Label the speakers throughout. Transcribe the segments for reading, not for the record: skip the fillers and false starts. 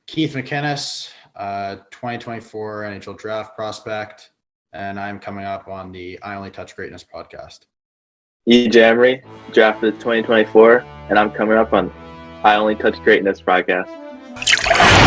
Speaker 1: Keith McInnis, 2024 NHL draft prospect, and I'm coming up on the I Only Touch Greatness podcast.
Speaker 2: Emery, drafted 2024, and I'm coming up on I Only Touch Greatness podcast.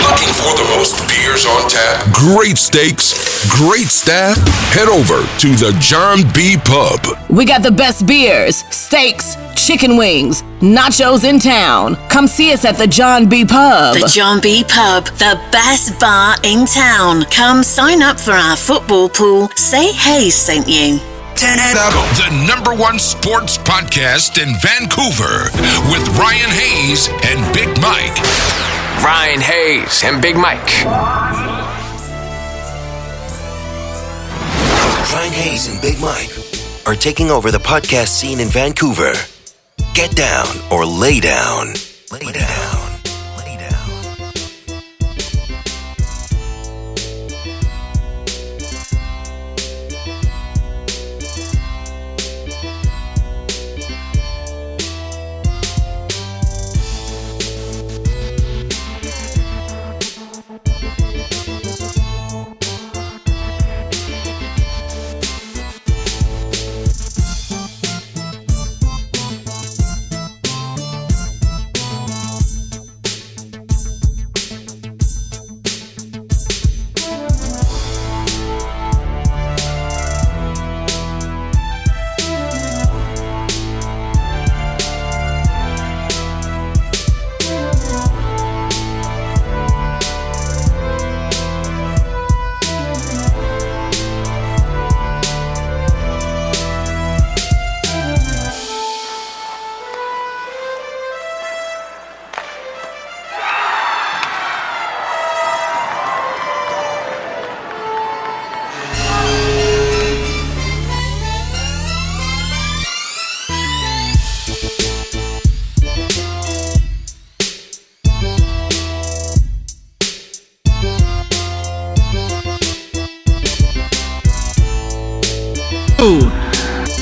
Speaker 3: Looking for the most beers on tap, great steaks, great staff? Head over to the John B. Pub.
Speaker 4: We got the best beers, steaks, chicken wings, nachos in town. Come see us at the John B. Pub.
Speaker 5: The John B. Pub, the best bar in town. Come sign up for our football pool. Say Hayes sent you.
Speaker 3: Turn it up. The #1 sports podcast in Vancouver with Ryan Hayes and Big Mike.
Speaker 6: Ryan Hayes and Big Mike.
Speaker 7: Ryan Hayes and Big Mike are taking over the podcast scene in Vancouver. Get down or lay down. Lay down.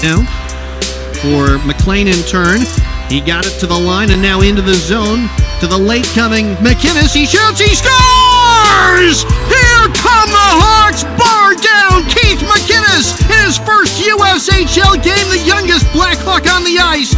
Speaker 8: Now, for McLean in turn, he got it to the line and now into the zone to the late coming McInnis. He shoots, he scores! Here come the Hawks, bar down Keith McInnis in his first USHL game, the youngest Blackhawk on the ice.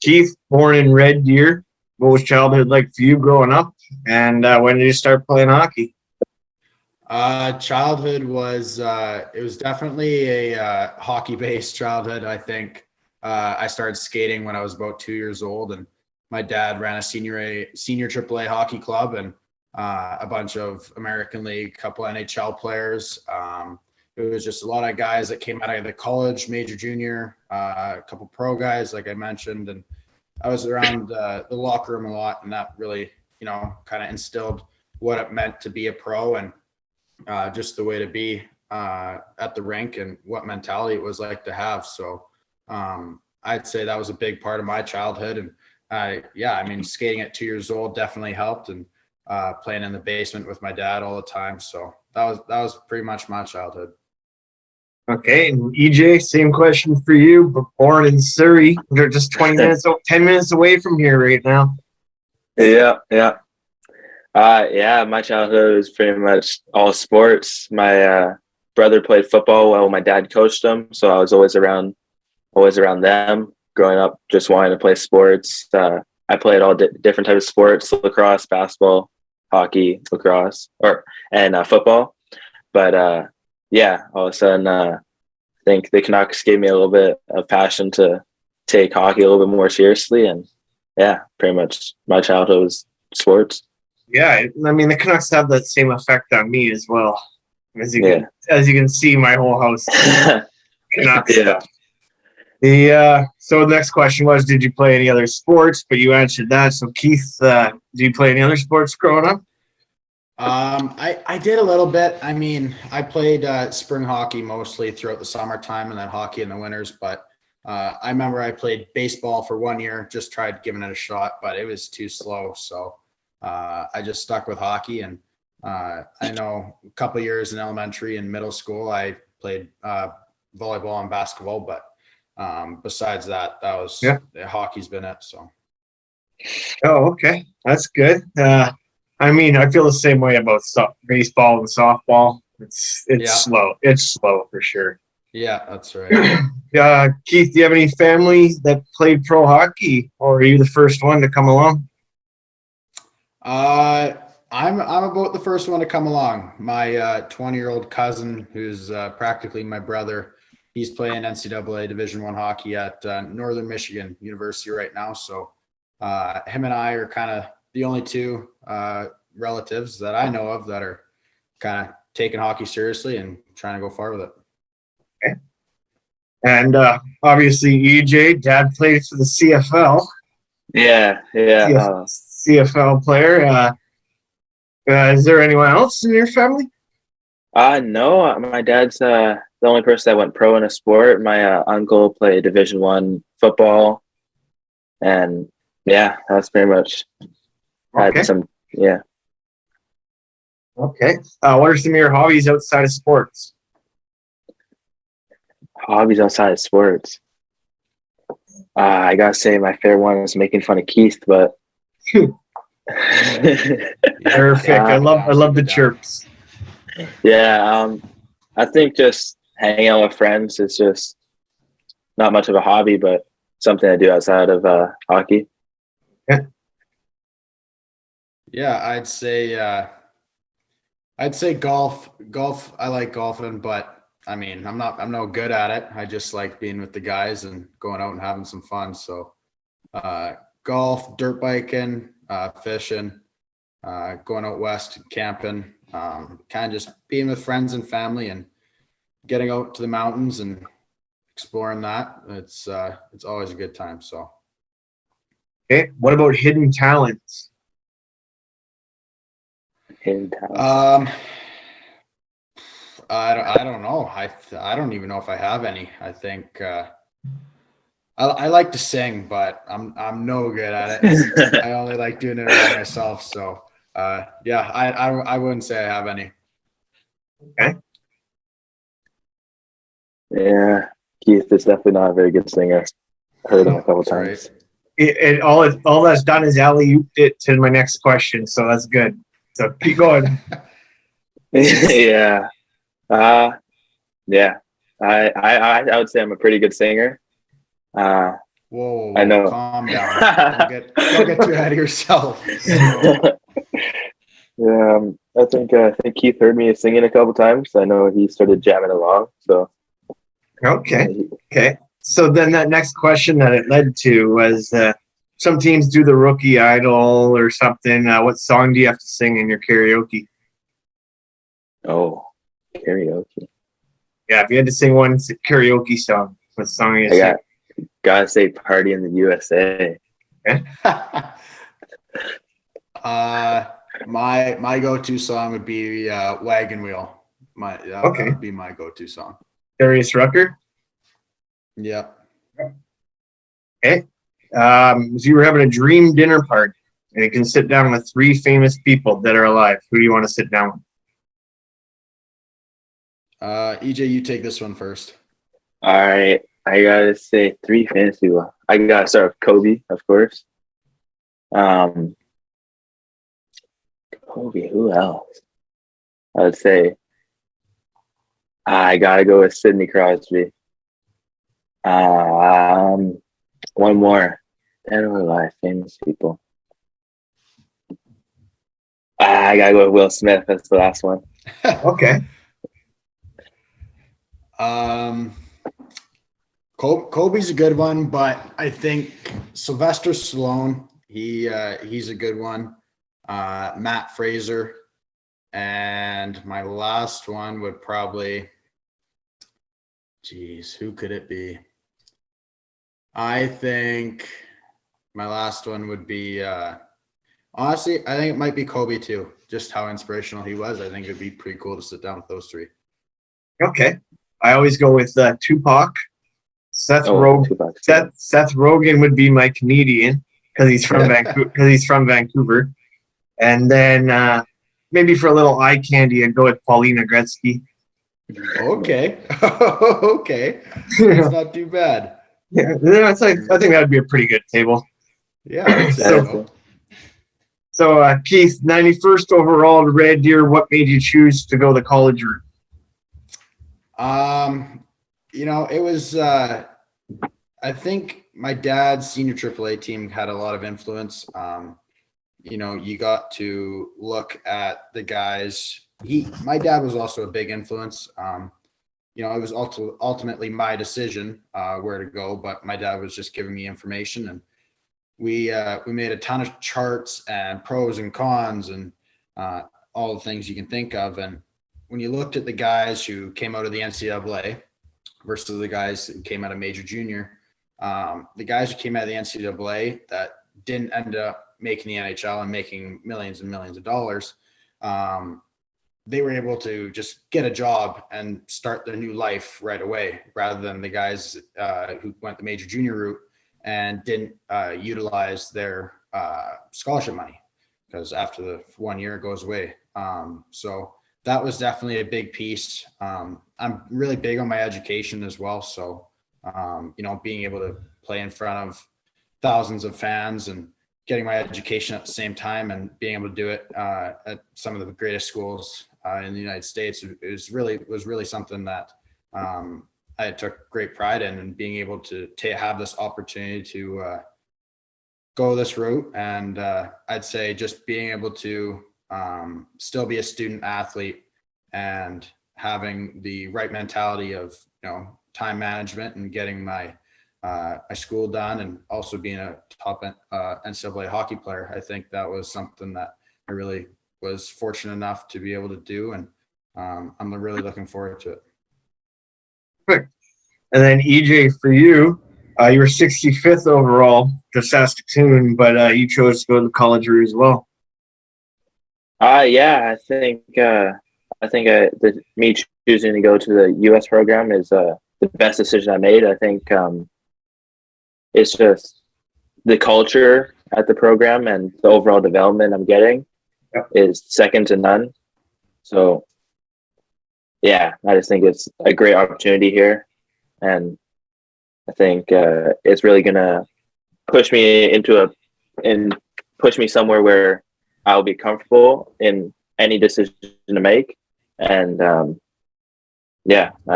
Speaker 9: Keith, born in Red Deer. What was childhood like for you growing up? And when did you start playing hockey?
Speaker 1: Childhood was it was definitely a hockey-based childhood. I think I started skating when I was about 2 years old, and my dad ran a senior AAA hockey club and a bunch of American League, couple NHL players. It was just a lot of guys that came out of the college, major, junior, a couple pro guys, like I mentioned. And I was around the locker room a lot, and that really, kind of instilled what it meant to be a pro and just the way to be at the rink and what mentality it was like to have. So I'd say that was a big part of my childhood. And skating at 2 years old definitely helped, and playing in the basement with my dad all the time. So that was pretty much my childhood.
Speaker 9: Okay, and EJ, same question for you, but born in Surrey. You're just 10 minutes away from here right now.
Speaker 2: Yeah. My childhood was pretty much all sports. My brother played football while my dad coached him, so I was always around them. Growing up, just wanting to play sports. I played all different types of sports: lacrosse, basketball, hockey, lacrosse, and football. But all of a sudden, think the Canucks gave me a little bit of passion to take hockey a little bit more seriously. And yeah, pretty much my childhood was sports.
Speaker 9: Yeah, I mean the Canucks have that same effect on me as well. As you can see, my whole house Canucks stuff. So the next question was, did you play any other sports? But you answered that. So Keith, did you play any other sports growing up?
Speaker 1: I did a little bit. I mean, I played spring hockey mostly throughout the summertime and then hockey in the winters. But I remember I played baseball for 1 year, just tried giving it a shot, but it was too slow. So I just stuck with hockey. And I know a couple of years in elementary and middle school, I played volleyball and basketball. But besides that, hockey's been it. So.
Speaker 9: Oh, okay. That's good. I mean, I feel the same way about baseball and softball. It's slow. It's slow for sure.
Speaker 1: Yeah, that's right.
Speaker 9: Keith, do you have any family that played pro hockey, or are you the first one to come along?
Speaker 1: I'm about the first one to come along. My 20-year-old cousin, who's practically my brother, he's playing NCAA Division I hockey at Northern Michigan University right now. So him and I are kind of the only two relatives that I know of that are kind of taking hockey seriously and trying to go far with it.
Speaker 9: Okay. And obviously, EJ, Dad played for the CFL.
Speaker 2: Yeah.
Speaker 9: CFL player. Is there anyone else in your family?
Speaker 2: No. My dad's the only person that went pro in a sport. My uncle played Division I football, and yeah, that's pretty much.
Speaker 9: Okay. Okay. What are some of your hobbies outside of sports?
Speaker 2: Hobbies outside of sports. I gotta say, my favorite one is making fun of Keith, but
Speaker 9: Perfect. I love the chirps.
Speaker 2: Yeah, I think just hanging out with friends is just not much of a hobby, but something I do outside of hockey.
Speaker 1: Yeah, I'd say golf. Golf, I like golfing, but I mean, I'm no good at it. I just like being with the guys and going out and having some fun. So, golf, dirt biking, fishing, going out west, camping, kind of just being with friends and family and getting out to the mountains and exploring that. It's always a good time. So.
Speaker 9: Okay. What about hidden talents?
Speaker 1: I don't know. I don't even know if I have any. I think I like to sing, but I'm no good at it. I only like doing it by myself. So I wouldn't say I have any.
Speaker 9: Okay.
Speaker 2: Yeah, Keith is definitely not a very good singer. Heard him a couple times.
Speaker 9: Right. All that's done is alley-ooped it to my next question, so that's good. So keep going.
Speaker 2: Yeah. I would say I'm a pretty good singer.
Speaker 1: Whoa,
Speaker 2: I know.
Speaker 1: Calm down. Don't get too ahead of yourself.
Speaker 2: Yeah, I think Keith heard me singing a couple times. I know he started jamming along. So.
Speaker 9: Okay. So then that next question that it led to was some teams do the Rookie Idol or something. What song do you have to sing in your karaoke?
Speaker 2: Oh, karaoke.
Speaker 9: Yeah, if you had to sing one karaoke song, what song are you sing?
Speaker 2: Gotta say "Party in the USA."
Speaker 9: Okay.
Speaker 1: My go-to song would be "Wagon Wheel." That would be my go-to song.
Speaker 9: Darius Rucker?
Speaker 1: Yep.
Speaker 9: Okay. If you were having a dream dinner party and you can sit down with 3 famous people that are alive, who do you want to sit down with?
Speaker 1: EJ, you take this one first.
Speaker 2: All right. I gotta say 3 famous people. I gotta start with Kobe, of course. Kobe, who else? I would say I gotta go with Sidney Crosby. One more. Dead or alive, famous people. I gotta go with Will Smith. That's the last one.
Speaker 9: Okay.
Speaker 1: Kobe's a good one, but I think Sylvester Stallone, he's a good one. Matt Fraser. And my last one would probably, who could it be? I think my last one would be, honestly, I think it might be Kobe too. Just how inspirational he was. I think it'd be pretty cool to sit down with those three.
Speaker 9: Okay. I always go with Tupac. Seth Rogen would be my comedian because he's from Vancouver. And then maybe for a little eye candy, I'd go with Paulina Gretzky.
Speaker 1: Okay. Okay. It's not too bad.
Speaker 9: Yeah, I think that would be a pretty good table.
Speaker 1: Yeah.
Speaker 9: So Keith, 91st overall to Red Deer. What made you choose to go the college route?
Speaker 1: It was, I think my dad's senior AAA team had a lot of influence. You got to look at the guys. My dad was also a big influence. It was ultimately my decision where to go, but my dad was just giving me information, and we made a ton of charts and pros and cons and all the things you can think of. And when you looked at the guys who came out of the NCAA versus the guys who came out of major junior, the guys who came out of the NCAA that didn't end up making the NHL and making millions and millions of dollars, they were able to just get a job and start their new life right away, rather than the guys who went the major junior route and didn't utilize their scholarship money, because after the 1 year it goes away. So that was definitely a big piece. I'm really big on my education as well. So, being able to play in front of thousands of fans and getting my education at the same time and being able to do it at some of the greatest schools in the United States was really something that I took great pride in, and being able to have this opportunity to go this route. And I'd say just being able to still be a student athlete and having the right mentality of, time management and getting my school done, and also being a top NCAA hockey player. I think that was something that I really was fortunate enough to be able to do, and I'm really looking forward to it.
Speaker 9: Perfect. And then EJ, for you, you were 65th overall to Saskatoon, but you chose to go to the college route as well.
Speaker 2: Yeah, I think me choosing to go to the U.S. program is the best decision I made. I think it's just the culture at the program and the overall development I'm getting is second to none. So, yeah, I just think it's a great opportunity here. And I think it's really going to push me push me somewhere where I'll be comfortable in any decision to make. And, I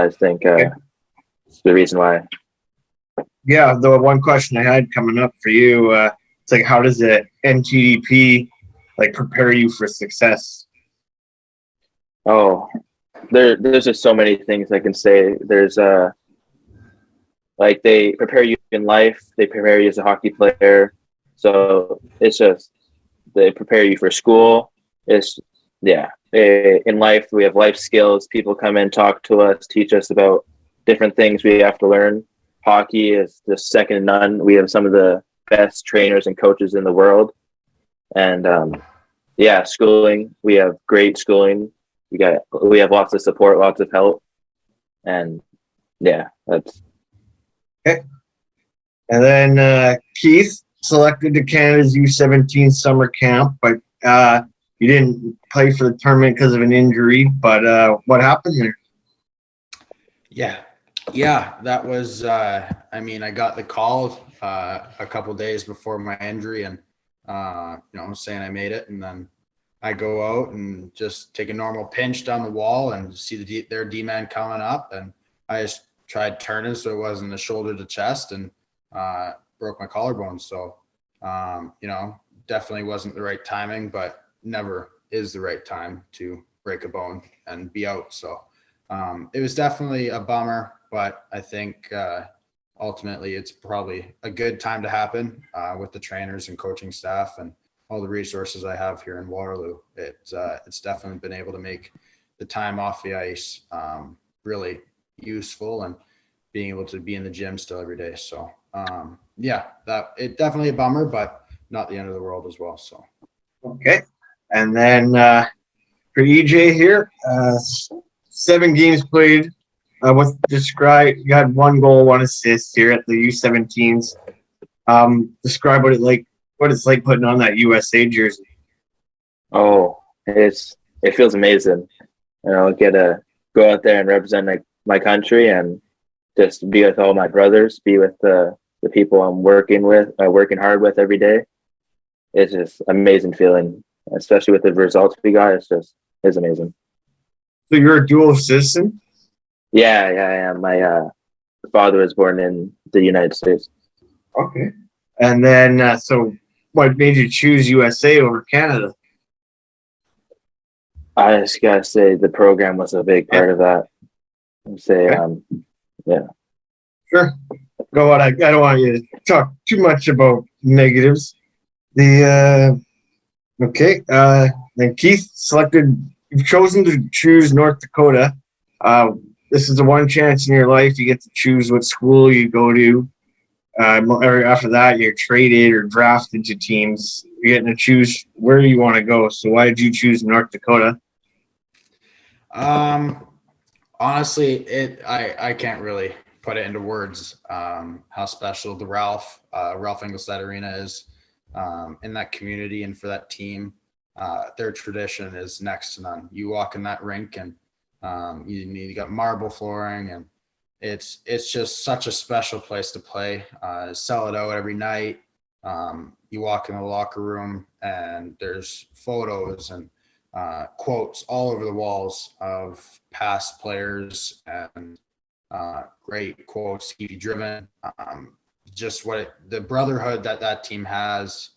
Speaker 2: just think it's the reason why.
Speaker 9: Yeah, the one question I had coming up for you, it's like, how does the NTDP prepare you for success?
Speaker 2: Oh, there's just so many things I can say. There's they prepare you in life, they prepare you as a hockey player. So it's just they prepare you for school. In life we have life skills. People come in, talk to us, teach us about different things we have to learn. Hockey is just second to none. We have some of the best trainers and coaches in the world. And schooling, we have great schooling. We have lots of support, lots of help. And that's
Speaker 9: okay. And then Keith, selected to Canada's U17 summer camp, but you didn't play for the tournament because of an injury. But what happened there?
Speaker 1: Yeah, that was, I got the call a couple days before my injury, and, saying I made it. And then I go out and just take a normal pinch down the wall and see their D-man coming up. And I just tried turning so it wasn't a shoulder to chest, and broke my collarbone. So, definitely wasn't the right timing, but never is the right time to break a bone and be out. So it was definitely a bummer, but I think ultimately it's probably a good time to happen with the trainers and coaching staff and all the resources I have here in Waterloo. It's definitely been able to make the time off the ice really useful, and being able to be in the gym still every day. So that it definitely a bummer, but not the end of the world as well. So
Speaker 9: Okay. And then for EJ here, 7 games played. Describe, you had 1 goal, 1 assist here at the U17s. Describe what it's like putting on that USA jersey.
Speaker 2: Oh, it feels amazing. Get to go out there and represent my country, and just be with all my brothers, be with the people I'm working hard with every day. It's just amazing feeling, especially with the results we got. It's amazing.
Speaker 9: So you're a dual citizen?
Speaker 2: Yeah, I am. My father was born in the United States.
Speaker 9: Okay. And then, so what made you choose USA over Canada?
Speaker 2: I just gotta say the program was a big part of that. Yeah.
Speaker 9: Sure. Go on. I don't want you to talk too much about negatives. Then Keith you've chosen to choose North Dakota. This is the one chance in your life you get to choose what school you go to. After that, you're traded or drafted to teams. You're getting to choose where you want to go. So why did you choose North Dakota?
Speaker 1: Honestly, I can't really put it into words how special the Ralph Engelstad Arena is in that community and for that team. Their tradition is next to none. You walk in that rink and you got marble flooring, and it's just such a special place to play. Sell it out every night. You walk in the locker room and there's photos and quotes all over the walls of past players and great quotes, Stevie Driven. Just the brotherhood that team has,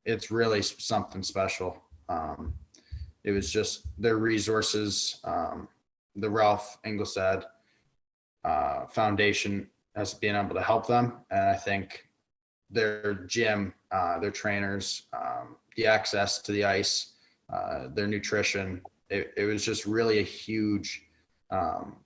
Speaker 1: it's really something special. It was just their resources. The Ralph Engelstad Foundation has been able to help them, and I think their gym, their trainers, the access to the ice, their nutrition, it was just really a huge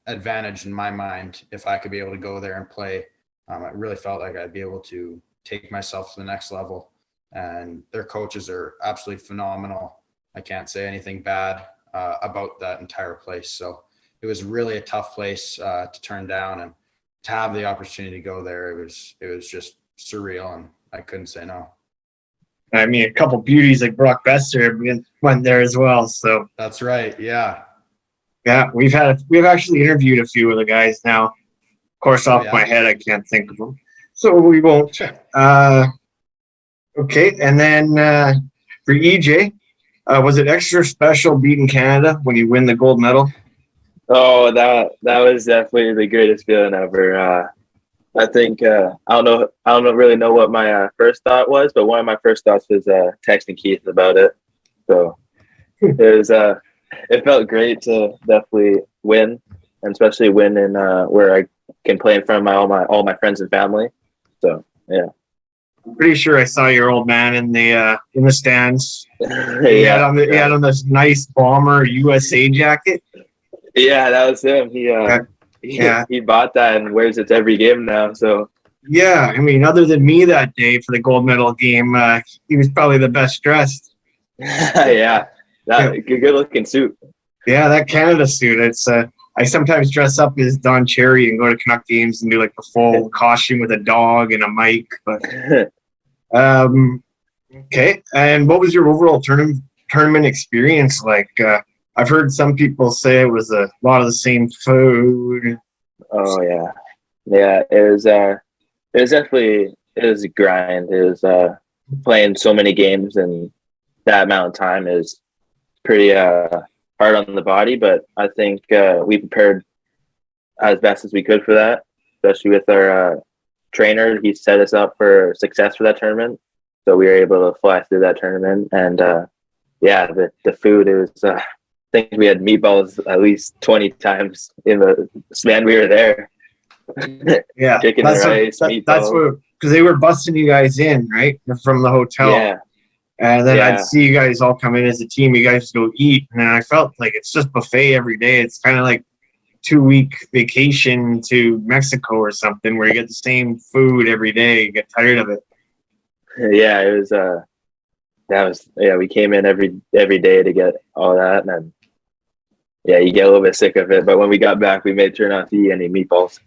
Speaker 1: advantage in my mind. If I could be able to go there and play, I really felt like I'd be able to take myself to the next level. And their coaches are absolutely phenomenal. I can't say anything bad about that entire place. So it was really a tough place to turn down, and to have the opportunity to go there, it was just surreal, and I couldn't say no.
Speaker 9: I mean, a couple beauties like Brock Besser went there as well. So
Speaker 1: that's right. Yeah.
Speaker 9: We've actually interviewed a few of the guys now. Of course, off my head, I can't think of them, so we won't. Okay, and then for EJ, was it extra special beating Canada when you win the gold medal?
Speaker 2: Oh, that was definitely the greatest feeling ever. I think I don't really know what my first thought was, but one of my first thoughts was texting Keith about it. So it felt great to definitely win, and especially win in where I can play in front of all my friends and family. So yeah.
Speaker 9: I'm pretty sure I saw your old man in the stands. He had on this nice bomber USA jacket.
Speaker 2: Yeah, that was him. He bought that and wears it to every game now. So
Speaker 9: yeah, I mean, other than me that day for the gold medal game, he was probably the best dressed.
Speaker 2: Yeah, good looking suit.
Speaker 9: Yeah, that Canada suit. It's I sometimes dress up as Don Cherry and go to Canuck games and do like the full costume with a dog and a mic. But okay. And what was your overall tournament experience like? I've heard some people say it was a lot of the same food.
Speaker 2: Oh yeah. It was definitely a grind. It was playing so many games, and that amount of time is pretty hard on the body. But I think we prepared as best as we could for that, especially with our trainer. He set us up for success for that tournament, so we were able to fly through that tournament. And the food, it was. I think we had meatballs at least 20 times in the span we were there.
Speaker 9: Yeah,
Speaker 2: chicken and rice, meatballs.
Speaker 9: That's what, because they were busting you guys in, right, from the hotel.
Speaker 2: Yeah.
Speaker 9: And then
Speaker 2: Yeah.
Speaker 9: I'd see you guys all come in as a team. You guys go eat, and then I felt like it's just buffet every day. It's kind of like 2-week vacation to Mexico or something, where you get the same food every day. You get tired of it.
Speaker 2: Yeah, it was. We came in every day to get all that, and then you get a little bit sick of it. But when we got back, we made sure not to eat any meatballs.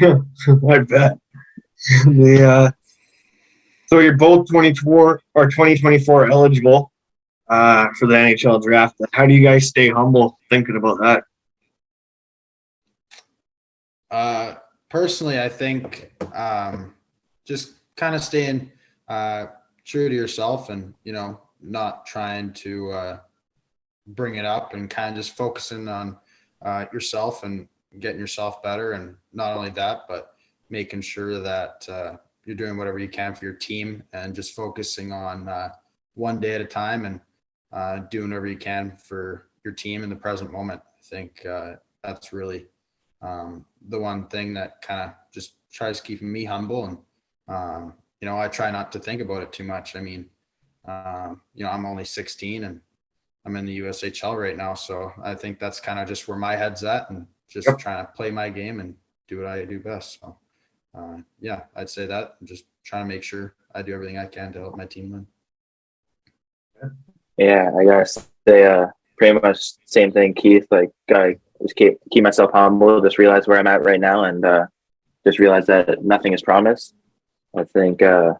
Speaker 9: I bet. So you're both 24 or 2024 eligible for the NHL draft. How do you guys stay humble thinking about that?
Speaker 1: Personally, I think just kind of staying true to yourself and, not trying to bring it up and kind of just focusing on yourself and getting yourself better. And not only that, but making sure that you're doing whatever you can for your team and just focusing on one day at a time and doing whatever you can for your team in the present moment. I think that's really the one thing that kind of just tries keeping me humble. And, I try not to think about it too much. I mean, I'm only 16 and I'm in the USHL right now. So I think that's kind of just where my head's at and just trying to play my game and do what I do best. So, I'd say that. I'm just trying to make sure I do everything I can to help my team win.
Speaker 2: Yeah, I gotta say, pretty much same thing, Keith. Like, gotta just keep myself humble. Just realize where I'm at right now, and just realize that nothing is promised. I think that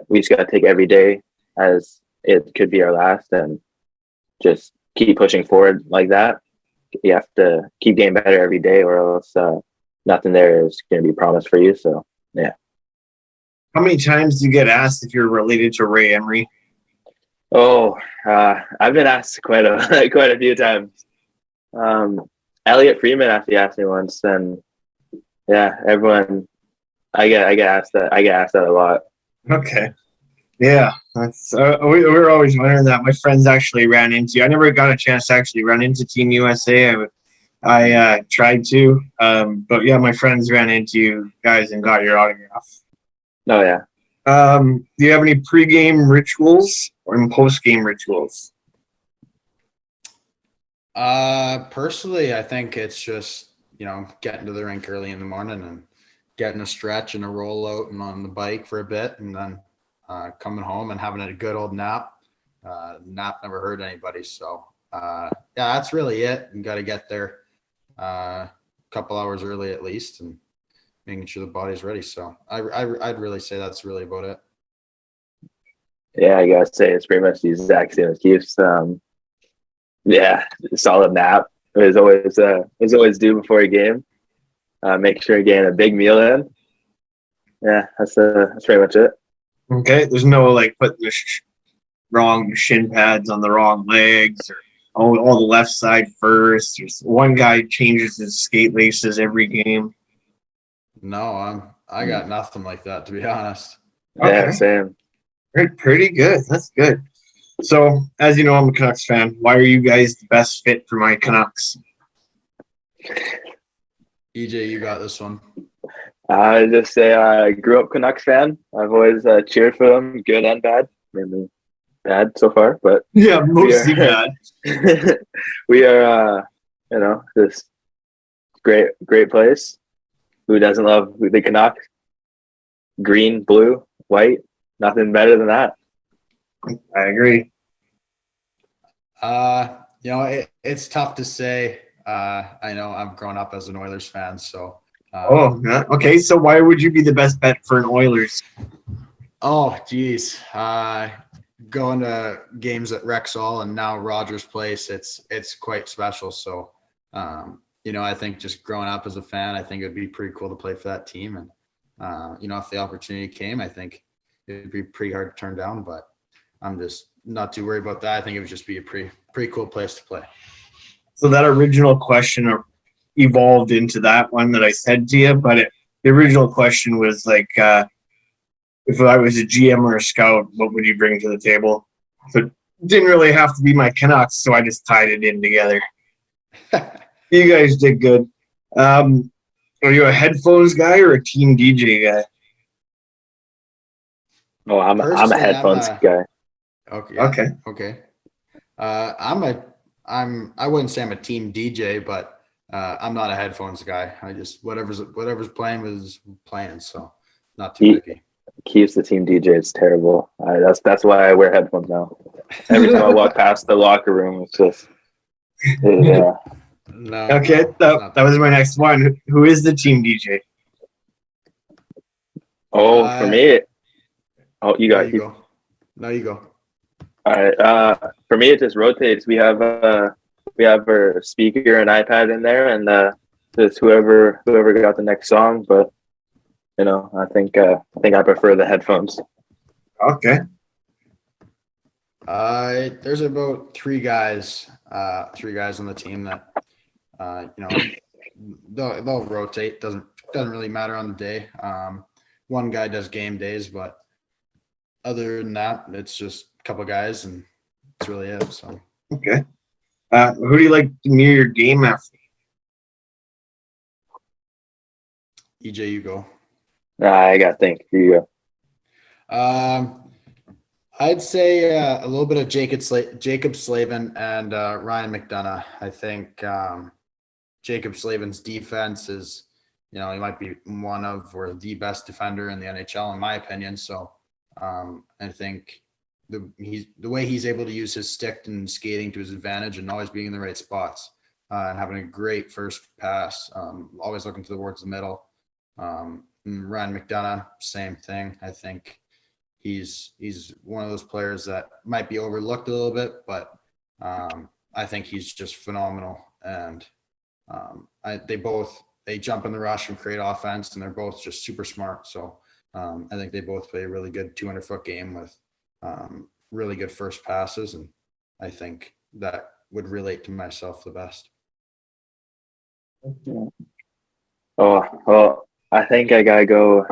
Speaker 2: we just gotta take every day as it could be our last, and just keep pushing forward like that. You have to keep getting better every day, or else nothing there is going to be promised for you. So, yeah.
Speaker 9: How many times do you get asked if you're related to Ray Emery?
Speaker 2: Oh, I've been asked quite a few times. Elliot Freeman actually asked me once, and everyone. I get asked that. I get asked that a lot.
Speaker 9: Okay. Yeah, that's we were always wondering that. My friends actually ran into you. I never got a chance to actually run into Team USA. I tried to, but my friends ran into you guys and got your autograph.
Speaker 2: Oh yeah.
Speaker 9: Do you have any pregame rituals or post-game rituals?
Speaker 1: Personally, I think it's just getting to the rink early in the morning and getting a stretch and a roll out and on the bike for a bit, and then coming home and having a good old nap. Nap never hurt anybody. So that's really it. You got to get there a couple hours early at least, and making sure the body's ready. So I'd really say that's really about it.
Speaker 2: Yeah, I gotta say it's pretty much the exact same as Keith's. Solid nap is always due before a game. Make sure you're getting a big meal in. Yeah, that's pretty much it.
Speaker 9: Okay, there's no like putting the wrong shin pads on the wrong legs, or all the left side first. One guy changes his skate laces every game.
Speaker 1: No, I got nothing like that, to be honest.
Speaker 9: Okay.
Speaker 2: Yeah, same.
Speaker 9: Pretty good. That's good. So, as you know, I'm a Canucks fan. Why are you guys the best fit for my Canucks?
Speaker 1: EJ, you got this one.
Speaker 2: I just say I grew up Canucks fan. I've always cheered for them, good and bad. Mainly bad so far, but
Speaker 9: yeah, mostly bad.
Speaker 2: We are, this great place. Who doesn't love the Canucks? Green, blue, white, nothing better than that.
Speaker 9: I agree.
Speaker 1: It's tough to say. I know I'm growing up as an Oilers fan, so.
Speaker 9: Okay. So why would you be the best bet for an Oilers?
Speaker 1: Oh, geez. Going to games at Rexall and now Rogers Place, it's quite special. So, I think just growing up as a fan, I think it'd be pretty cool to play for that team. And, if the opportunity came, I think it'd be pretty hard to turn down, but I'm just not too worried about that. I think it would just be a pretty cool place to play.
Speaker 9: So that original question evolved into that one that I said to you, but the original question was like, if I was a GM or a scout, what would you bring to the table? So it didn't really have to be my Canucks, so I just tied it in together. You guys did good. Are you a headphones guy or a team DJ guy?
Speaker 2: Oh, I'm a
Speaker 1: Personally,
Speaker 2: headphones guy.
Speaker 1: Okay. I wouldn't say I'm a team DJ, but I'm not a headphones guy. I just whatever's playing was playing, so not too picky.
Speaker 2: Keeps the team DJ. It's terrible. That's why I wear headphones now. Every time I walk past the locker room, it's just yeah.
Speaker 1: No.
Speaker 9: Okay, that was my next one. Who is the team DJ?
Speaker 2: Oh, for me. Oh, you got
Speaker 1: go. No, you go.
Speaker 2: All right. For me, it just rotates. We have our speaker and iPad in there, and just whoever got the next song. But I think I prefer the headphones.
Speaker 9: Okay.
Speaker 1: There's about three guys on the team that they'll rotate. Doesn't really matter on the day. One guy does game days, but other than that, it's just a couple guys, and that's really it. So
Speaker 9: okay. Who do you like to near your game after?
Speaker 1: EJ, you go.
Speaker 2: I got to think. Here you go.
Speaker 1: I'd say a little bit of Jacob Slavin and Ryan McDonough. I think Jacob Slavin's defense is, he might be one of or the best defender in the NHL in my opinion. So I think the way he's able to use his stick and skating to his advantage and always being in the right spots and having a great first pass, always looking towards the middle. And Ryan McDonough, same thing. I think he's one of those players that might be overlooked a little bit, but I think he's just phenomenal. And they jump in the rush and create offense, and they're both just super smart. So I think they both play a really good 200-foot game with really good first passes, and I think that would relate to myself the best.
Speaker 2: Oh, well, I think I gotta go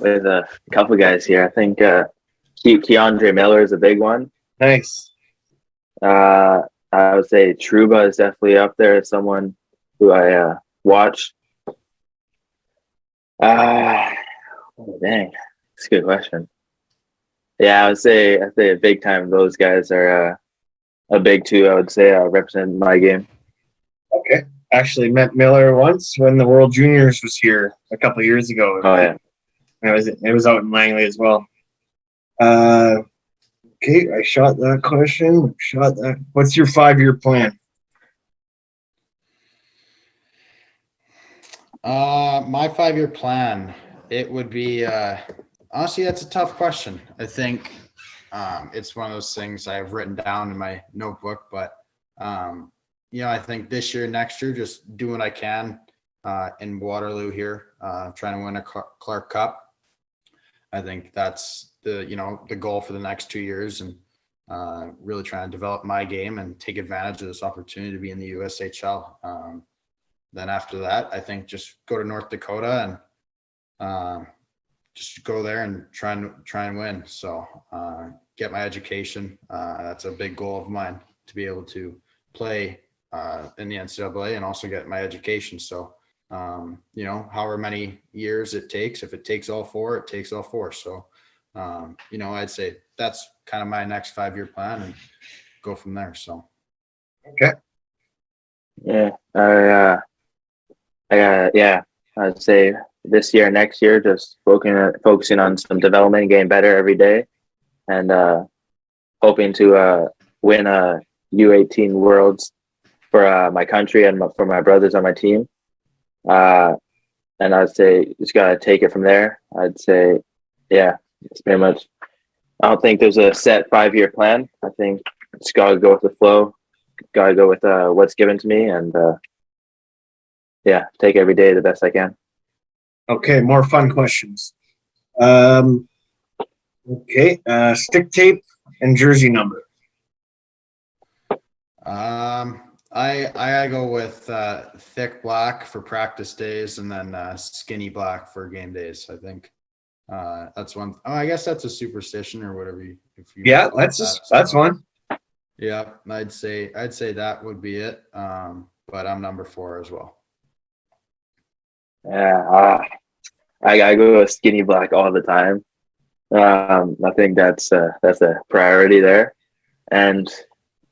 Speaker 2: with a couple guys here. I think Keandre Miller is a big one.
Speaker 9: Nice.
Speaker 2: I would say Trouba is definitely up there as someone who I watch. Oh, dang, that's a good question. Yeah, I would say big time. Those guys are a big two. I would say represent my game.
Speaker 9: Okay. Actually met Miller once when the World Juniors was here a couple of years ago.
Speaker 2: Oh yeah.
Speaker 9: It was out in Langley as well. Okay, I shot that question. What's your 5-year plan?
Speaker 1: My 5-year plan, it would be honestly, that's a tough question. I think it's one of those things I have written down in my notebook, but I think this year, next year, just do what I can in Waterloo here, trying to win a Clark Cup. I think that's the goal for the next 2 years, and really trying to develop my game and take advantage of this opportunity to be in the USHL. Then after that, I think just go to North Dakota and just go there and try and win. So get my education. That's a big goal of mine, to be able to play in the NCAA and also get my education. So, however many years it takes, if it takes all four, it takes all four. So, I'd say that's kind of my next 5-year plan and go from there. So.
Speaker 9: Okay.
Speaker 2: Yeah. I'd say this year, next year, just focusing on some development, getting better every day, and hoping to win a U18 Worlds for my country and for my brothers on my team. And I'd say just got to take it from there. I'd say, yeah, it's pretty much, I don't think there's a set 5-year plan. I think just got to go with the flow, got to go with what's given to me, and take every day the best I can.
Speaker 9: Okay, more fun questions. Stick tape and jersey number.
Speaker 1: I go with thick black for practice days, and then skinny black for game days. I think that's one. I guess that's a superstition or whatever.
Speaker 9: Yeah, that's one.
Speaker 1: Yeah, I'd say that would be it. But I'm number 4 as well.
Speaker 2: Yeah, I gotta go with skinny black all the time. I think that's a priority there. And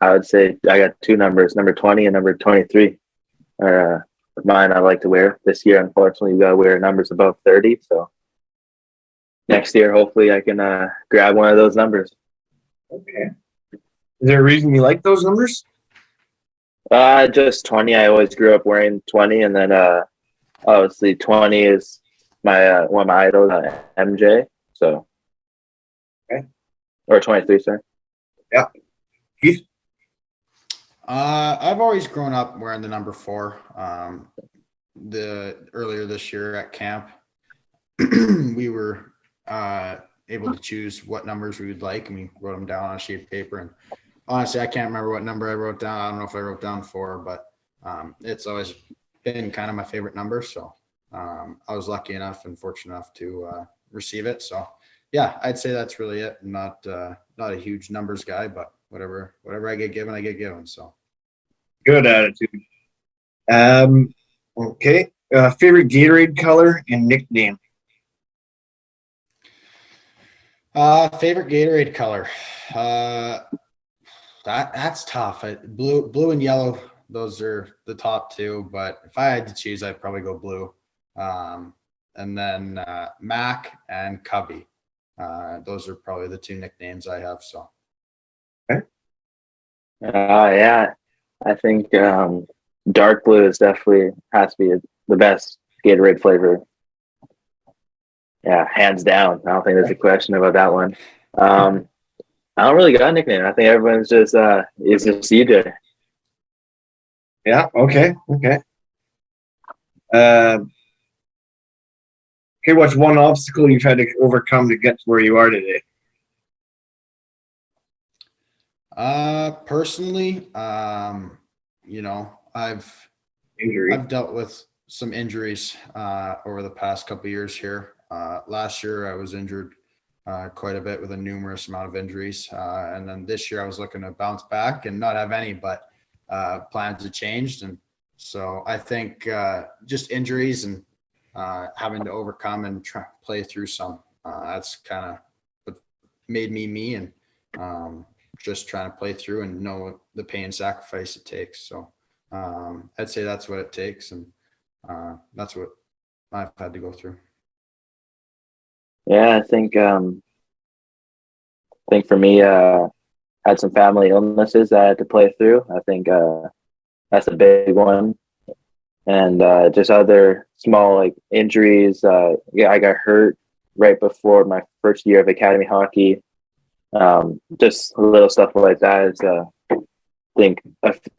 Speaker 2: I would say I got two numbers, number 20 and number 23 are mine I like to wear. This year, unfortunately, you got to wear numbers above 30. So next year, hopefully, I can grab one of those numbers.
Speaker 9: Okay. Is there a reason you like those numbers?
Speaker 2: Just 20. I always grew up wearing 20. And then obviously 20 is my one of my idols, MJ. So,
Speaker 9: okay.
Speaker 2: Or 23, sorry.
Speaker 9: Yeah. Keith?
Speaker 1: I've always grown up wearing the number 4. Earlier this year at camp, we were able to choose what numbers we would like, and we wrote them down on a sheet of paper. And honestly, I can't remember what number I wrote down. I don't know if I wrote down 4, but it's always been kind of my favorite number. So I was lucky enough and fortunate enough to receive it. So yeah, I'd say that's really it. Not a huge numbers guy, but whatever I get given, I get given. So
Speaker 9: good attitude. Okay. Favorite Gatorade color and nickname?
Speaker 1: Favorite Gatorade color. That's tough. Blue and yellow, those are the top 2. But if I had to choose, I'd probably go blue. And then Mac and Cubby. Those are probably the 2 nicknames I have. So.
Speaker 9: Okay.
Speaker 2: Yeah, I think dark blue is definitely has to be the best Gatorade flavor. Yeah, hands down. I don't think there's a question about that one. I don't really got a nickname. I think everyone's just is just CJ.
Speaker 9: Yeah. Okay. Okay. What's one obstacle you've had to overcome to get to where you are today?
Speaker 1: Personally, I've dealt with some injuries over the past couple of years here. Last year I was injured quite a bit with a numerous amount of injuries. And then this year I was looking to bounce back and not have any, but plans have changed. And so I think just injuries and having to overcome and try to play through some, that's kind of what made me and just trying to play through and know the pain and sacrifice it takes. So I'd say that's what it takes. And that's what I've had to go through.
Speaker 2: Yeah, I think for me, I had some family illnesses that I had to play through. I think that's a big one, and just other small like injuries. Yeah, I got hurt right before my first year of academy hockey. Just little stuff like that is, I think,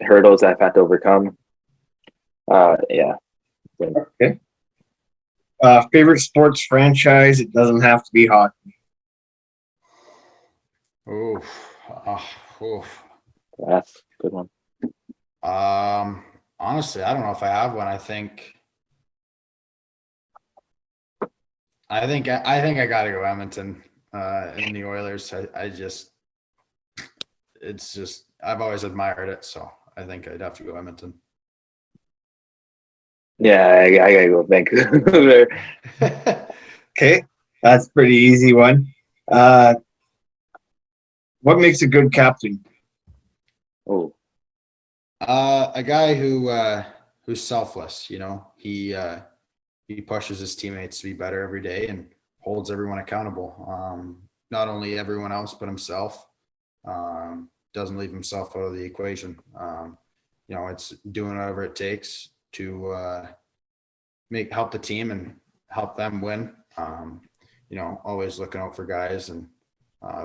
Speaker 2: hurdles I've had to overcome. Yeah.
Speaker 9: Okay. Favorite sports franchise? It doesn't have to be hockey.
Speaker 1: Oh,
Speaker 2: that's a good one.
Speaker 1: Honestly, I don't know if I have one. I think I gotta go Edmonton in the Oilers. I've always admired it, so I think I'd have to go Edmonton.
Speaker 2: Yeah, I gotta go Vancouver.
Speaker 9: Okay, that's a pretty easy one. What makes a good captain?
Speaker 2: Oh,
Speaker 1: a guy who's selfless. He pushes his teammates to be better every day and holds everyone accountable. Not only everyone else but himself. Doesn't leave himself out of the equation. It's doing whatever it takes to help the team and help them win. Always looking out for guys and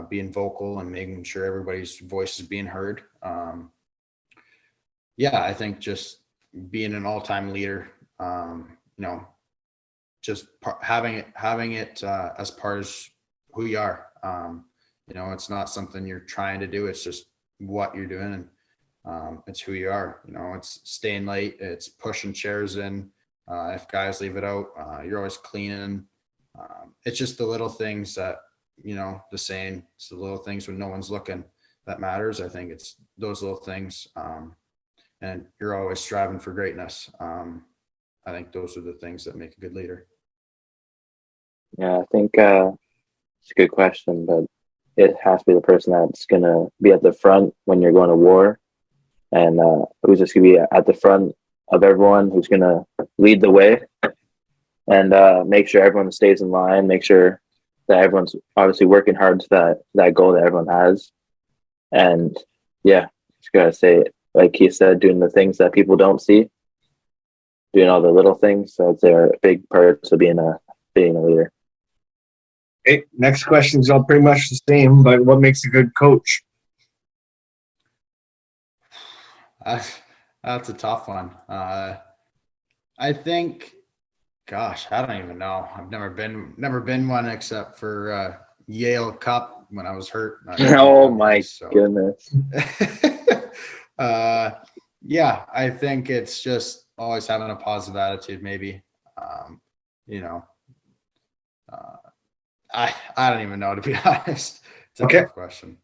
Speaker 1: being vocal and making sure everybody's voice is being heard. I think just being an all-time leader, just having it as part of who you are. It's not something you're trying to do. It's just what you're doing, and it's who you are. It's staying late. It's pushing chairs in. If guys leave it out, you're always cleaning. It's just the little things that, the saying, it's the little things when no one's looking that matters. I think it's those little things. And you're always striving for greatness. I think those are the things that make a good leader.
Speaker 2: Yeah, I think it's a good question, but it has to be the person that's going to be at the front when you're going to war, and who's just going to be at the front of everyone, who's going to lead the way and make sure everyone stays in line, make sure that everyone's obviously working hard to that goal that everyone has. And yeah, just got to say, like he said, doing the things that people don't see, doing all the little things, they're big parts of being a leader.
Speaker 9: Okay, next question is all pretty much the same, but what makes a good coach?
Speaker 1: That's a tough one. I think, gosh, I don't even know. I've never been one except for Yale Cup when I was hurt.
Speaker 2: Oh my goodness.
Speaker 1: Yeah, I think it's just always having a positive attitude, maybe. I don't even know, to be honest. It's a tough question.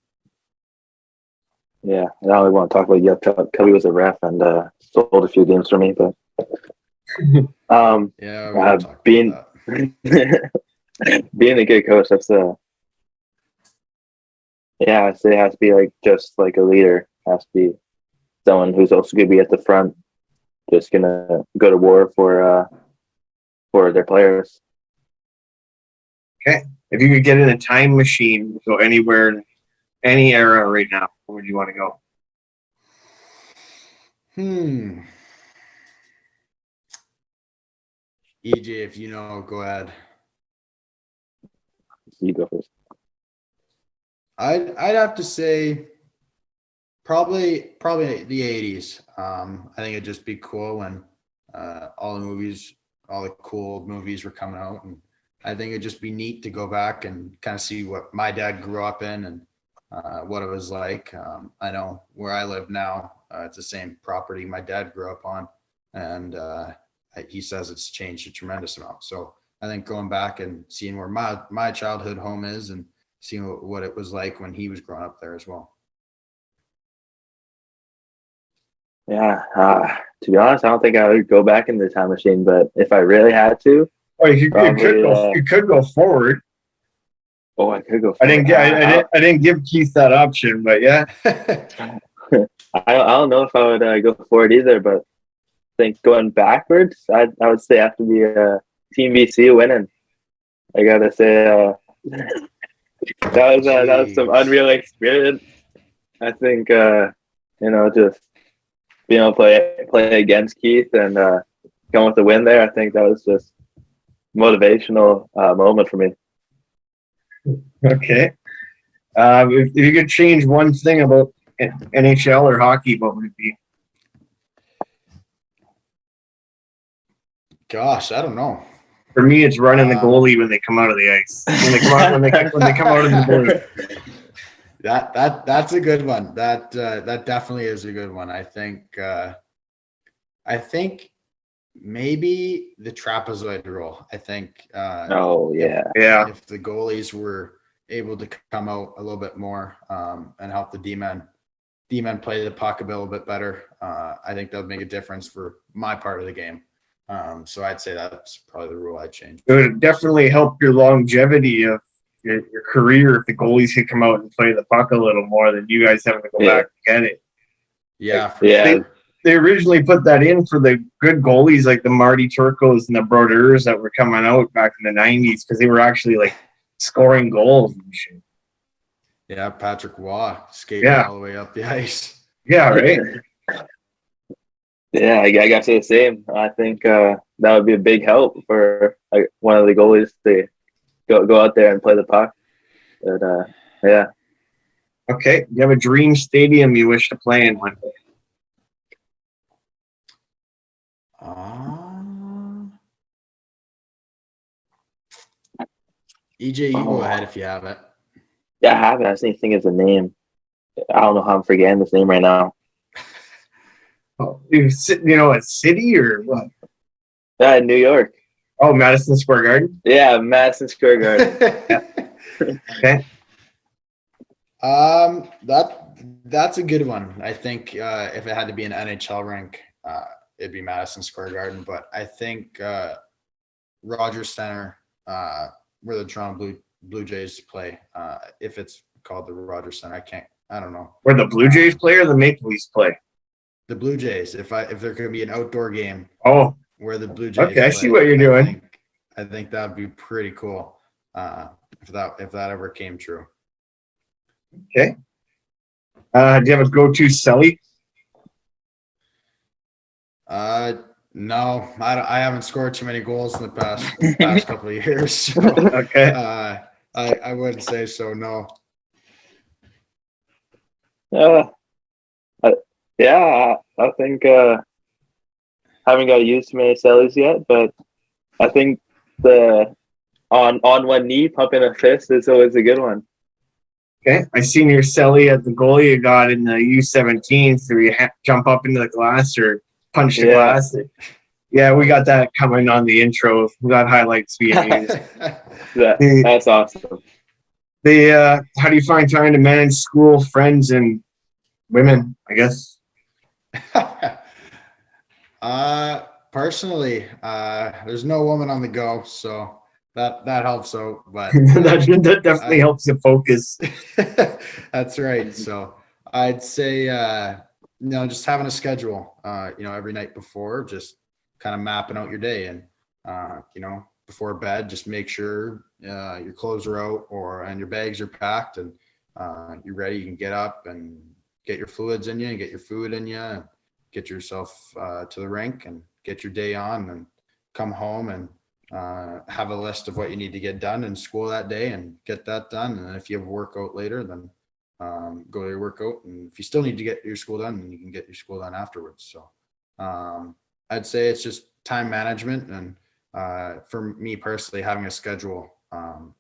Speaker 2: Yeah, I only want to talk about Yale Cup. Cubby was a ref and sold a few games for me, but being being a good coach, that's I'd say it has to be like just like a leader. It has to be someone who's also going to be at the front, just going to go to war for their players.
Speaker 9: Okay. If you could get in a time machine, go anywhere, any era right now, where would you want to go?
Speaker 1: EJ, if you know, go ahead.
Speaker 2: You go first.
Speaker 1: I'd have to say probably the 80s. I think it'd just be cool when all the cool movies were coming out, and I think it'd just be neat to go back and kind of see what my dad grew up in and what it was like. I know where I live now, it's the same property my dad grew up on, and he says it's changed a tremendous amount. So I think going back and seeing where my childhood home is and seeing what it was like when he was growing up there as well.
Speaker 2: Yeah, to be honest, I don't think I would go back in the time machine, but if I really had to,
Speaker 9: you could go forward.
Speaker 2: Oh, I could go forward.
Speaker 9: I didn't give Keith that option, but yeah.
Speaker 2: I don't know if I would go forward either, but I think going backwards, I would say after the Team BC winning, I gotta say that was some unreal experience. I think just being able to play against Keith and come with the win there, I think that was just motivational moment for me.
Speaker 9: Okay. If you could change one thing about NHL or hockey, what would it be?
Speaker 1: Gosh, I don't know.
Speaker 9: For me, it's running the goalie when they come out of the ice. When they come out of the goalie.
Speaker 1: That's a good one. That definitely is a good one. I think maybe the trapezoid rule. I think. If the goalies were able to come out a little bit more and help the D-men play the puck a little bit better, I think that would make a difference for my part of the game. So I'd say that's probably the rule I'd change.
Speaker 9: It would definitely help your longevity of your career if the goalies could come out and play the puck a little more than you guys having to go back and get it.
Speaker 1: Yeah.
Speaker 9: They originally put that in for the good goalies like the Marty Turcos and the Brodeurs that were coming out back in the 90s because they were actually like scoring goals and shit.
Speaker 1: Yeah, Patrick Waugh skating all the way up the ice.
Speaker 9: Yeah, right.
Speaker 2: Yeah, I gotta say the same. I think that would be a big help for one of the goalies to go out there and play the puck. But yeah.
Speaker 9: Okay, you have a dream stadium you wish to play in one day?
Speaker 1: EJ, you go ahead if you have it.
Speaker 2: Yeah, I have it. I just need to think of the name. I don't know how I'm forgetting this name right now.
Speaker 9: Oh, a city or what?
Speaker 2: New York.
Speaker 9: Oh, Madison Square Garden?
Speaker 2: Yeah, Madison Square Garden.
Speaker 9: Okay.
Speaker 1: That's a good one. I think if it had to be an NHL rink, it'd be Madison Square Garden. But I think Rogers Center, where the Toronto Blue Jays play, if it's called the Rogers Center, I don't know.
Speaker 9: Where the Blue Jays play or the Maple Leafs play?
Speaker 1: The Blue Jays. If there could be an outdoor game.
Speaker 9: Oh,
Speaker 1: where the Blue Jays.
Speaker 9: Okay, I see what you're doing.
Speaker 1: I think that'd be pretty cool. If that ever came true.
Speaker 9: Okay. Do you have a go-to celly?
Speaker 1: No, I haven't scored too many goals in the past couple of years. So,
Speaker 9: okay.
Speaker 1: I wouldn't say so. No.
Speaker 2: I think haven't got used to many cellies yet, but I think the on one knee pumping a fist is always a good one.
Speaker 9: Okay, I seen your celly at the goal you got in the U17s where you jump up into the glass or punch the glass. Yeah, we got that coming on the intro. We got highlights being used.
Speaker 2: That's awesome.
Speaker 9: How do you find time to manage school, friends, and women, I guess?
Speaker 1: Personally, there's no woman on the go, so that helps out. But
Speaker 9: that definitely helps you focus.
Speaker 1: That's right. So I'd say, just having a schedule, every night before, just kind of mapping out your day, and before bed, just make sure your clothes are out and your bags are packed and you're ready. You can get up and get your fluids in you and get your food in you and get yourself to the rink and get your day on and come home and have a list of what you need to get done in school that day and get that done. And then if you have a workout later, then go to your workout. And if you still need to get your school done, then you can get your school done afterwards. So I'd say it's just time management. And for me personally, having a schedule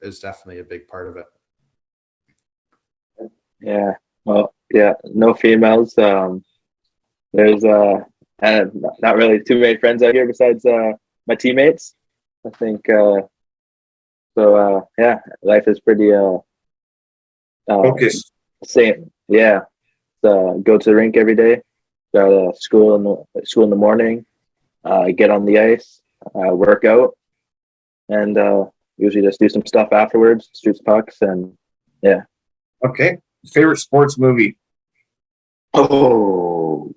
Speaker 1: is definitely a big part of it.
Speaker 2: Yeah. Well, yeah, no females. There's not really too many friends out here besides my teammates. I think life is pretty
Speaker 9: focused.
Speaker 2: Same. Yeah. Go to the rink every day. Go to school in the morning. Get on the ice. Work out, and usually just do some stuff afterwards. Shoot some pucks, and yeah.
Speaker 9: Okay. Favorite sports movie?
Speaker 2: Oh.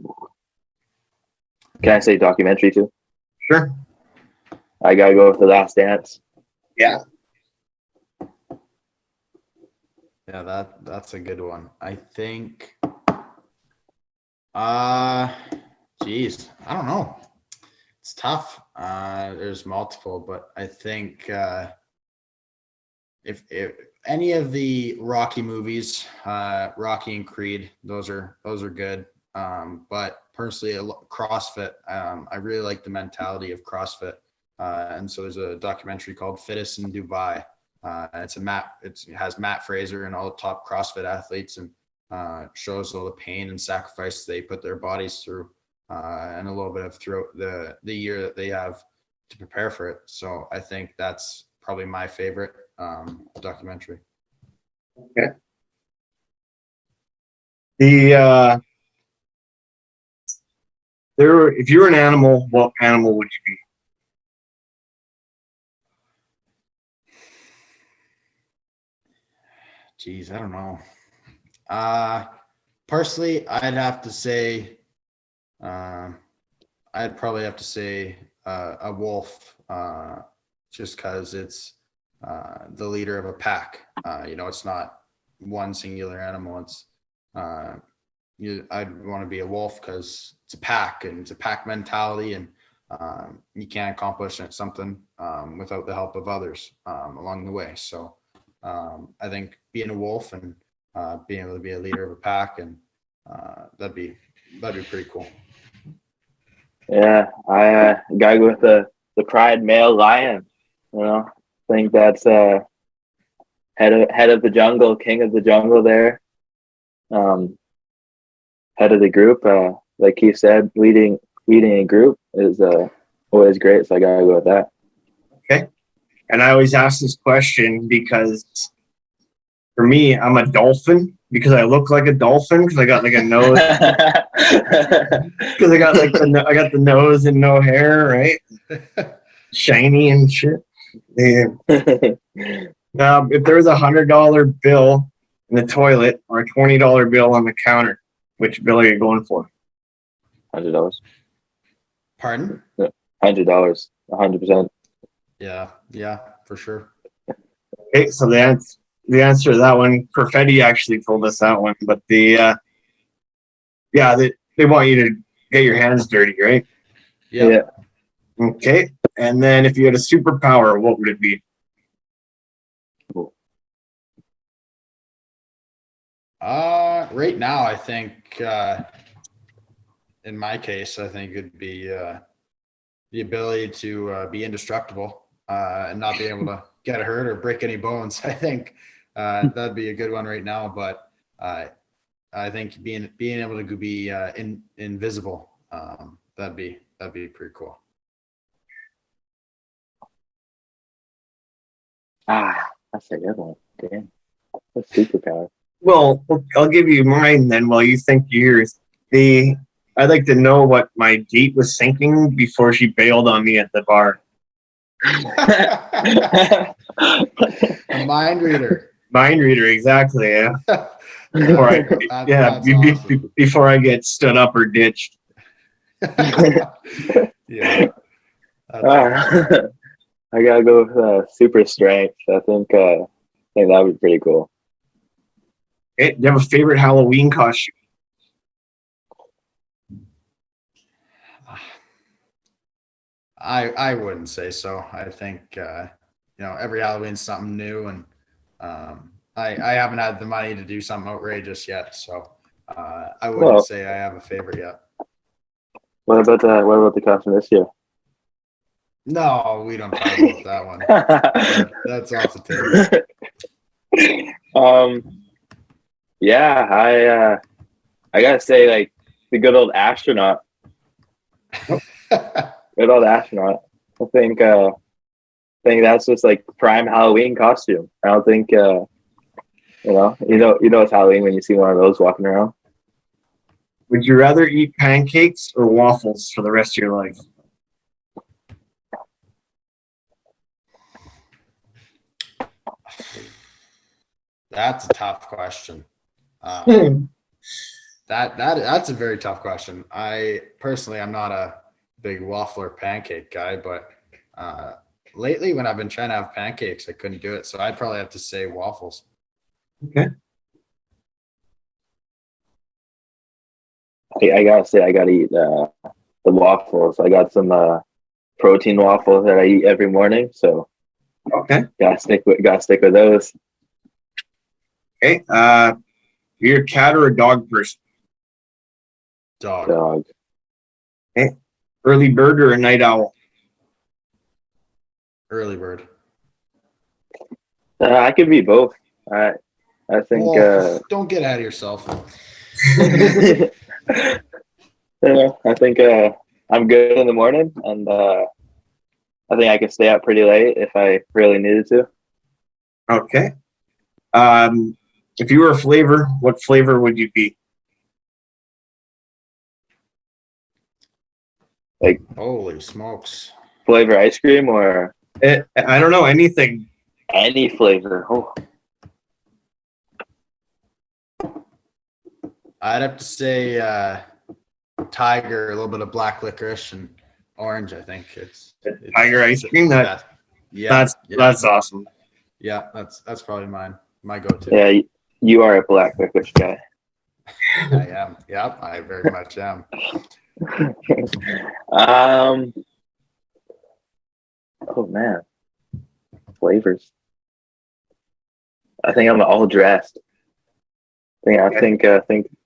Speaker 2: Can I say documentary too?
Speaker 9: Sure.
Speaker 2: I gotta go with The Last Dance.
Speaker 9: Yeah.
Speaker 1: Yeah, that's a good one. I think geez, I don't know. It's tough. There's multiple, but I think if any of the Rocky movies, Rocky and Creed, those are good. But personally, CrossFit, I really like the mentality of CrossFit. And so there's a documentary called Fittest in Dubai. It has Matt Fraser and all the top CrossFit athletes, and shows all the pain and sacrifice they put their bodies through, and a little bit of throughout the year that they have to prepare for it. So I think that's probably my favorite documentary.
Speaker 9: Okay. If you were an animal, what animal would you be?
Speaker 1: Geez, I don't know. Personally, I'd probably have to say a wolf, just because it's the leader of a pack. It's not one singular animal. It's I'd want to be a wolf because it's a pack and it's a pack mentality, and you can't accomplish something without the help of others along the way. So I think being a wolf and being able to be a leader of a pack, and that'd be pretty cool.
Speaker 2: Yeah, I gotta go with the pride male lion. I think that's head of the jungle, king of the jungle there. Head of the group, like Keith said, leading a group is always great. So I gotta go with that.
Speaker 9: Okay. And I always ask this question because For me, I'm a dolphin because I look like a dolphin because I got like a nose. Because I got like I got the nose and no hair, right? Shiny and shit. Yeah. If there was $100 bill in the toilet or a $20 bill on the counter, which bill are you going for?
Speaker 2: $100.
Speaker 1: Pardon?
Speaker 2: $100. 100%.
Speaker 1: Yeah, for sure.
Speaker 9: Okay, so the answer to that one, Perfetti actually told us that one, but they want you to get your hands dirty, right?
Speaker 1: Yeah.
Speaker 9: Okay, and then if you had a superpower, what would it be?
Speaker 1: Right now, I think in my case, I think it'd be the ability to be indestructible and not be able to get hurt or break any bones. I think that'd be a good one right now. But I think being able to be invisible, that'd be pretty cool.
Speaker 2: That's a good one. Damn, that's superpower.
Speaker 9: Well, I'll give you mine then while you think yours. I'd like to know what my date was thinking before she bailed on me at the bar.
Speaker 1: A mind reader.
Speaker 9: Mind reader, exactly. Yeah. Before I get stood up or ditched.
Speaker 1: Yeah.
Speaker 2: I gotta go with super strength. I think that would be pretty cool.
Speaker 9: Hey, do you have a favorite Halloween costume?
Speaker 1: I wouldn't say so. I think every Halloween's something new, and I haven't had the money to do something outrageous yet, so I wouldn't say I have a favorite yet.
Speaker 2: What about the costume this year?
Speaker 1: No, we don't talk about that one. That's off the table.
Speaker 2: Yeah, I gotta say, like, the good old astronaut. Good old astronaut. I think that's just like prime Halloween costume. I don't think you know it's Halloween when you see one of those walking around.
Speaker 9: Would you rather eat pancakes or waffles for the rest of your life?
Speaker 1: That's a tough question. That's a very tough question. I'm not a big waffle or pancake guy, but lately when I've been trying to have pancakes, I couldn't do it. So I'd probably have to say waffles.
Speaker 9: Okay.
Speaker 2: I gotta say, I gotta eat the waffles. I got some protein waffles that I eat every morning, so
Speaker 9: okay,
Speaker 2: gotta stick with those.
Speaker 9: Okay, you're a cat or a dog person?
Speaker 1: Dog.
Speaker 9: Okay, early bird or a night owl?
Speaker 1: Early bird.
Speaker 2: I could be both. I think.
Speaker 1: Don't get out of yourself.
Speaker 2: I think I'm good in the morning, and I think I can stay up pretty late if I really needed to.
Speaker 9: Okay. If you were a flavor, what flavor would you be?
Speaker 2: Like,
Speaker 1: holy smokes!
Speaker 2: Flavor ice cream or
Speaker 9: I don't know, anything.
Speaker 2: Any flavor. Oh.
Speaker 1: I'd have to say tiger, a little bit of black licorice and orange. I think it's
Speaker 9: tiger ice cream. That's awesome.
Speaker 1: Yeah, that's probably my go-to.
Speaker 2: Yeah, you are a black licorice guy.
Speaker 1: I am. Yep, I very much am.
Speaker 2: Oh man, flavors. I think I'm all dressed. I think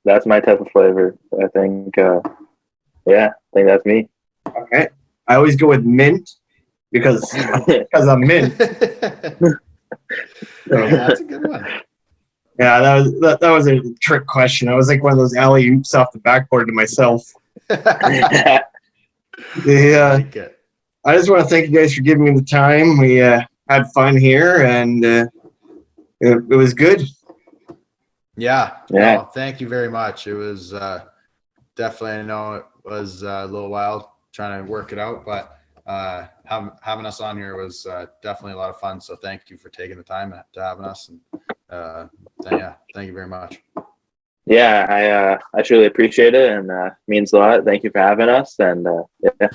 Speaker 2: that's my type of flavor. I think that's me.
Speaker 9: Okay, I always go with mint because I'm mint.
Speaker 1: So, that's a good one.
Speaker 9: Yeah, that was a trick question. I was like one of those alley oops off the backboard to myself. I just want to thank you guys for giving me the time. We had fun here, and it was good.
Speaker 1: Yeah.
Speaker 2: Yeah.
Speaker 1: No, thank you very much. It was definitely, I know it was a little while trying to work it out, but having us on here was definitely a lot of fun. So thank you for taking the time to having us. And thank you very much.
Speaker 2: Yeah, I truly appreciate it, and means a lot. Thank you for having us, and yeah.